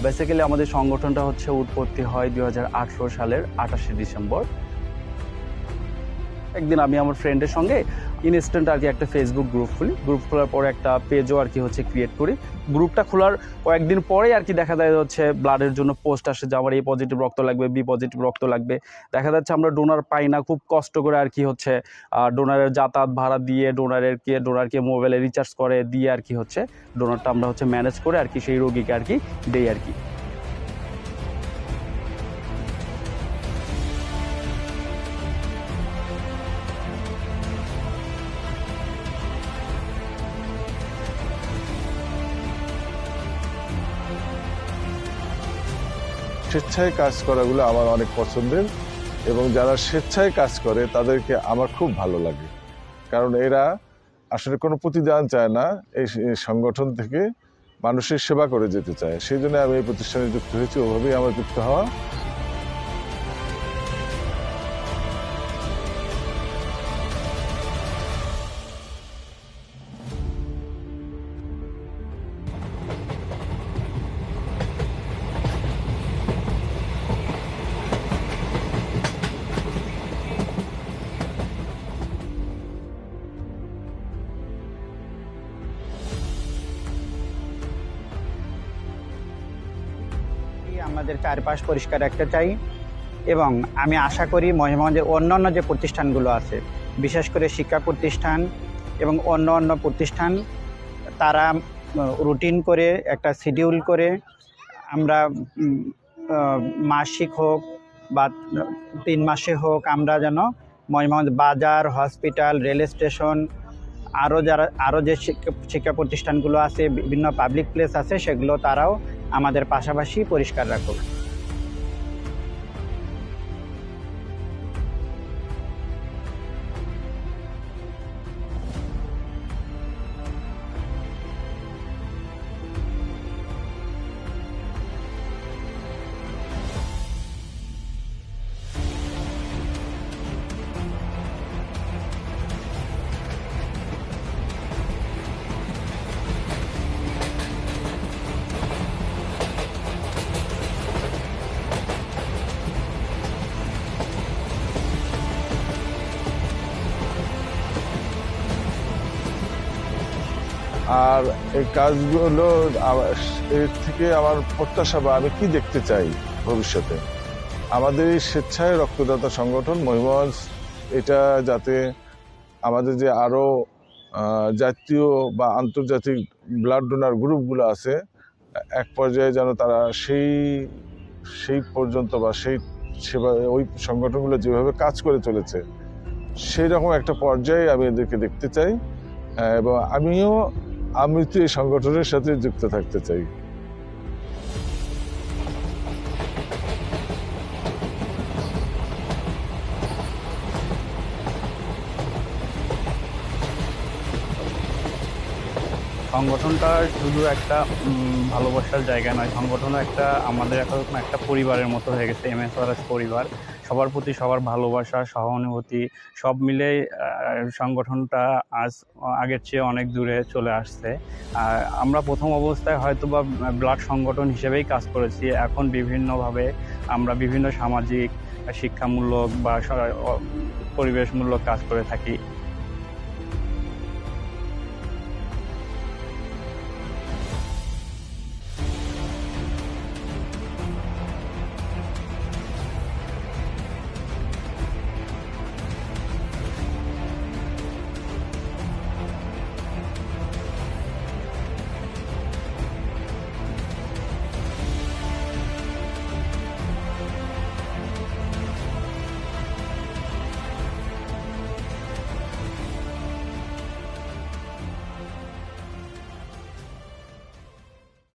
Basically আমাদের সংগঠনটা হচ্ছে উৎপত্তি হয় 2018 সালের 28শে ডিসেম্বর। একদিন আমি আমার ফ্রেন্ডের সঙ্গে ইনস্ট্যান্ট আর কি একটা ফেসবুক গ্রুপ খুলি। গ্রুপ খোলার পরে একটা পেজও আর কি হচ্ছে ক্রিয়েট করি। গ্রুপটা খোলার কয়েকদিন পরেই আর কি দেখা যায় হচ্ছে ব্লাডের জন্য পোস্ট আসে যে আমার A পজিটিভ রক্ত লাগবে, B পজিটিভ রক্ত লাগবে। দেখা যাচ্ছে আমরা ডোনার পাই না, খুব কষ্ট করে আর কি হচ্ছে ডোনারের যাতায়াত ভাড়া দিয়ে ডোনারকে মোবাইলে রিচার্জ করে দিয়ে আর কি হচ্ছে ডোনারটা আমরা হচ্ছে ম্যানেজ করে আর কি সেই রোগীকে আর কি দেই আর কি। স্বেচ্ছায় কাজ করাগুলো আমার অনেক পছন্দের, এবং যারা স্বেচ্ছায় কাজ করে তাদেরকে আমার খুব ভালো লাগে, কারণ এরা আসলে কোনো প্রতিদান চায় না, এই সংগঠন থেকে মানুষের সেবা করে যেতে চায়। সেই জন্য আমি এই প্রতিষ্ঠানে যুক্ত হয়েছি, ওভাবেই আমার যুক্ত হওয়া। আমাদের চারপাশ পরিষ্কার রাখতে চাই, এবং আমি আশা করি মহিমাগঞ্জের অন্যান্য যে প্রতিষ্ঠানগুলো আছে, বিশেষ করে শিক্ষা প্রতিষ্ঠান এবং অন্য প্রতিষ্ঠান, তারা রুটিন করে একটা শিডিউল করে আমরা মাসিক হোক বা 3 মাসে হোক আমরা যেন মহিমাগঞ্জ বাজার, হসপিটাল, রেল স্টেশন, আরও যে শিক্ষা প্রতিষ্ঠানগুলো আছে, বিভিন্ন পাবলিক প্লেস আছে, সেগুলো তারাও আমাদের পাশাপাশি পরিষ্কার রাখুক। আর এই কাজগুলো এর থেকে আমার প্রত্যাশা বা আমি কি দেখতে চাই ভবিষ্যতে, আমাদের এই স্বেচ্ছায় রক্তদাতা সংগঠন মহিমাগঞ্জ, এটা যাতে আমাদের যে আরও জাতীয় বা আন্তর্জাতিক ব্লাড ডোনার গ্রুপগুলো আছে, এক পর্যায়ে যেন তারা সেই পর্যন্ত বা সেই সেবা, ওই সংগঠনগুলো যেভাবে কাজ করে চলেছে সেই রকম একটা পর্যায়ে আমি এদেরকে দেখতে চাই, এবং আমি তো এই সংগঠনের সাথে যুক্ত থাকতে চাই। সংগঠনটা শুধু একটা ভালোবাসার জায়গা নয়, সংগঠনও আমাদের এখন একটা পরিবারের মতো হয়ে গেছে। MSRS পরিবার, সবার প্রতি সবার ভালোবাসা, সহানুভূতি সব মিলে সংগঠনটা আজ আগের চেয়ে অনেক দূরে চলে আসছে। আমরা প্রথম অবস্থায় হয়তো বা ব্লাড সংগঠন হিসেবেই কাজ করেছি, এখন বিভিন্নভাবে আমরা বিভিন্ন সামাজিক, শিক্ষামূলক বা পরিবেশমূলক কাজ করে থাকি।